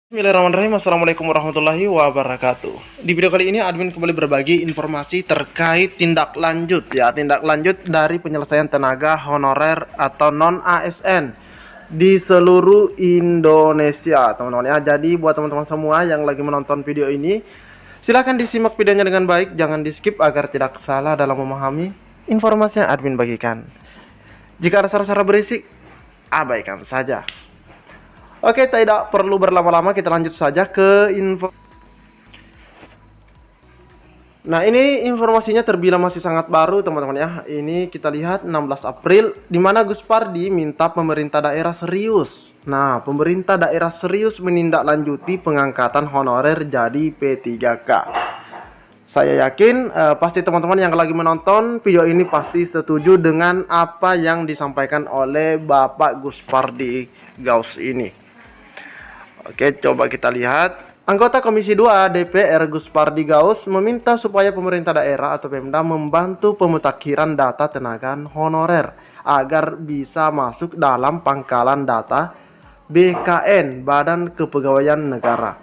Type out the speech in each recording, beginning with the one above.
Bismillahirrahmanirrahim. Assalamualaikum warahmatullahi wabarakatuh. Di video kali ini admin kembali berbagi informasi terkait tindak lanjut dari penyelesaian tenaga honorer atau non ASN di seluruh Indonesia, teman-teman ya. Jadi buat teman-teman semua yang lagi menonton video ini, silahkan disimak videonya dengan baik, jangan di skip agar tidak salah dalam memahami informasi yang admin bagikan. Jika ada salah-salah berisik, abaikan saja. Oke, tidak perlu berlama-lama, kita lanjut saja ke info. Nah, ini informasinya terbilang masih sangat baru, teman-teman ya. Ini kita lihat 16 April, di mana Gus Pardi minta pemerintah daerah serius. Nah, pemerintah daerah serius menindaklanjuti pengangkatan honorer jadi P3K. Saya yakin pasti teman-teman yang lagi menonton video ini pasti setuju dengan apa yang disampaikan oleh Bapak Gus Pardi Gaus ini. Oke, coba kita lihat. Anggota Komisi 2 DPR Gus Pardi Gaus meminta supaya pemerintah daerah atau Pemda membantu pemutakhiran data tenaga honorer agar bisa masuk dalam pangkalan data BKN, Badan Kepegawaian Negara,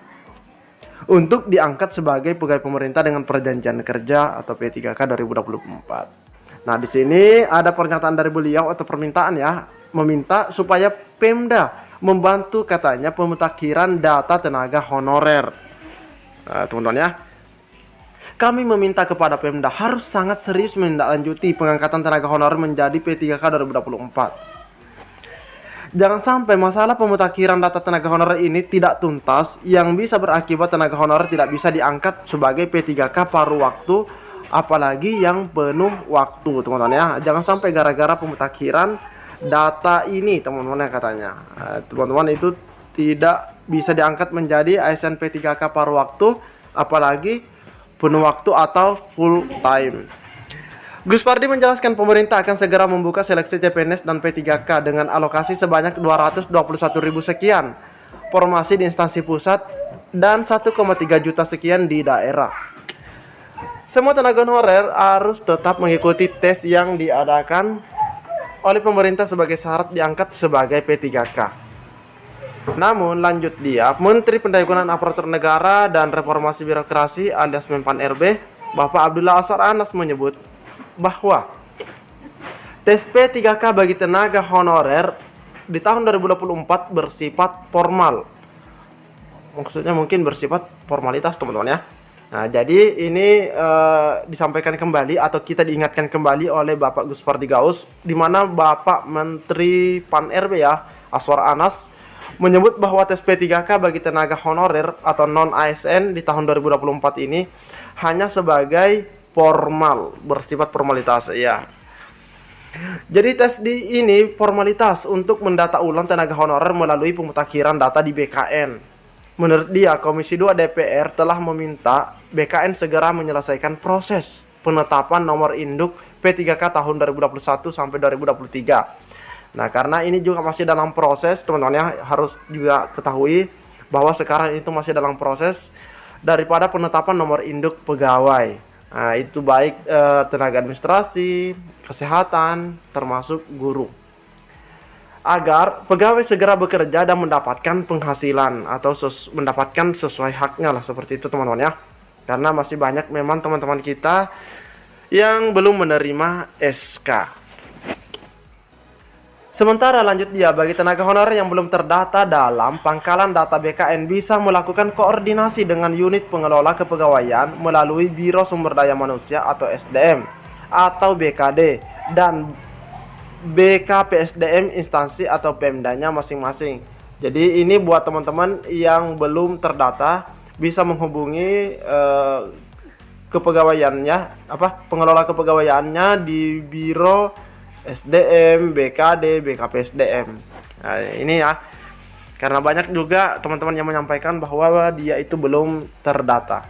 untuk diangkat sebagai pegawai pemerintah dengan perjanjian kerja atau P3K 2024. Nah, di sini ada pernyataan dari beliau atau permintaan ya, meminta supaya Pemda membantu katanya pemutakhiran data tenaga honorer. Nah, teman-teman ya, kami meminta kepada Pemda harus sangat serius menindaklanjuti pengangkatan tenaga honorer menjadi P3K 2024. Jangan sampai masalah pemutakhiran data tenaga honorer ini tidak tuntas, yang bisa berakibat tenaga honorer tidak bisa diangkat sebagai P3K paruh waktu, apalagi yang penuh waktu, teman-teman ya. Jangan sampai gara-gara pemutakhiran data ini, teman-teman, katanya teman-teman itu tidak bisa diangkat menjadi ASN P3K paruh waktu, apalagi penuh waktu atau full time. Gus Pardi menjelaskan pemerintah akan segera membuka seleksi CPNS dan P3K dengan alokasi sebanyak 221.000 sekian formasi di instansi pusat dan 1,3 juta sekian di daerah. Semua tenaga honorer harus tetap mengikuti tes yang diadakan oleh pemerintah sebagai syarat diangkat sebagai P3K. Namun lanjut dia, Menteri Pendayaan Aparatur Negara dan Reformasi Birokrasi alias Menpan RB, Bapak Abdullah Azwar Anas menyebut bahwa tes P3K bagi tenaga honorer di tahun 2024 bersifat formal. Maksudnya mungkin bersifat formalitas, teman-teman ya. Nah, jadi ini disampaikan kembali atau kita diingatkan kembali oleh Bapak Gus Pardi Gaus, di mana Bapak Menteri Pan RB ya, Azwar Anas, menyebut bahwa tes P3K bagi tenaga honorer atau non ASN di tahun 2024 ini hanya sebagai formal, bersifat formalitas ya. Jadi tes di ini formalitas untuk mendata ulang tenaga honorer melalui pemutakhiran data di BKN. Menurut dia, Komisi 2 DPR telah meminta BKN segera menyelesaikan proses penetapan nomor induk P3K tahun 2021 sampai 2023. Nah, karena ini juga masih dalam proses, teman-teman ya, harus juga ketahui bahwa sekarang itu masih dalam proses daripada penetapan nomor induk pegawai. Nah, itu baik tenaga administrasi, kesehatan, termasuk guru, agar pegawai segera bekerja dan mendapatkan penghasilan atau mendapatkan sesuai haknya lah, seperti itu, teman-teman ya. Karena masih banyak memang teman-teman kita yang belum menerima SK. Sementara lanjut dia, bagi tenaga honorer yang belum terdata dalam pangkalan data BKN bisa melakukan koordinasi dengan unit pengelola kepegawaian melalui Biro Sumber Daya Manusia atau SDM atau BKD dan BKPSDM instansi atau Pemdanya masing-masing. Jadi ini buat teman-teman yang belum terdata bisa menghubungi kepegawaiannya, pengelola kepegawaiannya di Biro SDM, BKD, BKPSDM. Nah, ini ya, karena banyak juga teman-teman yang menyampaikan bahwa dia itu belum terdata.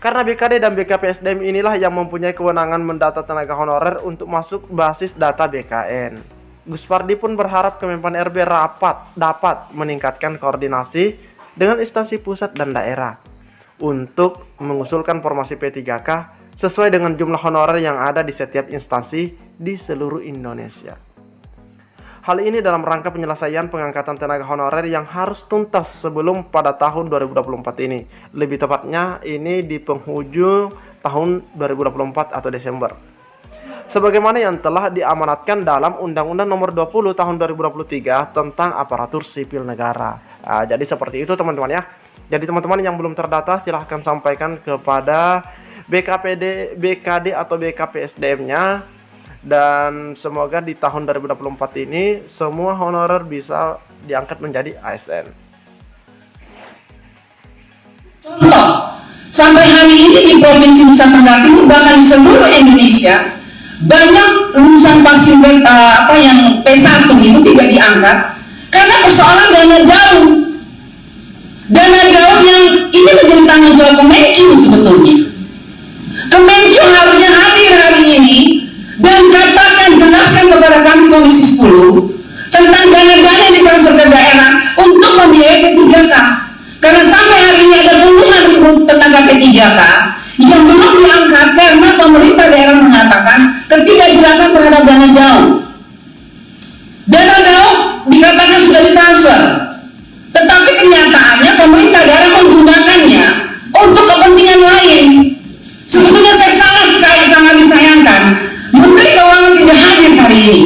Karena BKD dan BKPSDM inilah yang mempunyai kewenangan mendata tenaga honorer untuk masuk basis data BKN. Gus Pardi pun berharap Kemenpan RB dapat meningkatkan koordinasi dengan instansi pusat dan daerah untuk mengusulkan formasi P3K sesuai dengan jumlah honorer yang ada di setiap instansi di seluruh Indonesia. Hal ini dalam rangka penyelesaian pengangkatan tenaga honorer yang harus tuntas sebelum pada tahun 2024 ini. Lebih tepatnya ini di penghujung tahun 2024 atau Desember. Sebagaimana yang telah diamanatkan dalam Undang-Undang Nomor 20 Tahun 2023 tentang Aparatur Sipil Negara. Jadi seperti itu teman-teman ya. Jadi teman-teman yang belum terdata silahkan sampaikan kepada BKPD, BKD atau BKPSDM-nya. Dan semoga di tahun 2024 ini semua honorer bisa diangkat menjadi ASN. Contoh, sampai hari ini di Provinsi Nusa Tenggara Timur, bahkan di seluruh Indonesia, banyak lulusan pasir yang P1 itu tidak diangkat karena persoalan dana daun. Dana daun yang ini menjadi tanggung jawab Kemenkyu sebetulnya. Kemenkyu harusnya hadir hari ini dan katakan, jelaskan kepada kami Komisi 10 tentang dana-dana yang ditransfer ke daerah untuk membiayai P3K. Karena sampai hari ini ada puluhan ribu tenaga P3K yang belum diangkat karena pemerintah daerah mengatakan ketidakjelasan terhadap dana daun. Dana daun dikatakan sudah ditransfer, tetapi kenyataannya pemerintah daerah menggunakannya untuk kepentingan lain. Sebetulnya saya sangat disayangkan Menteri Keuangan tidak hadir hari ini.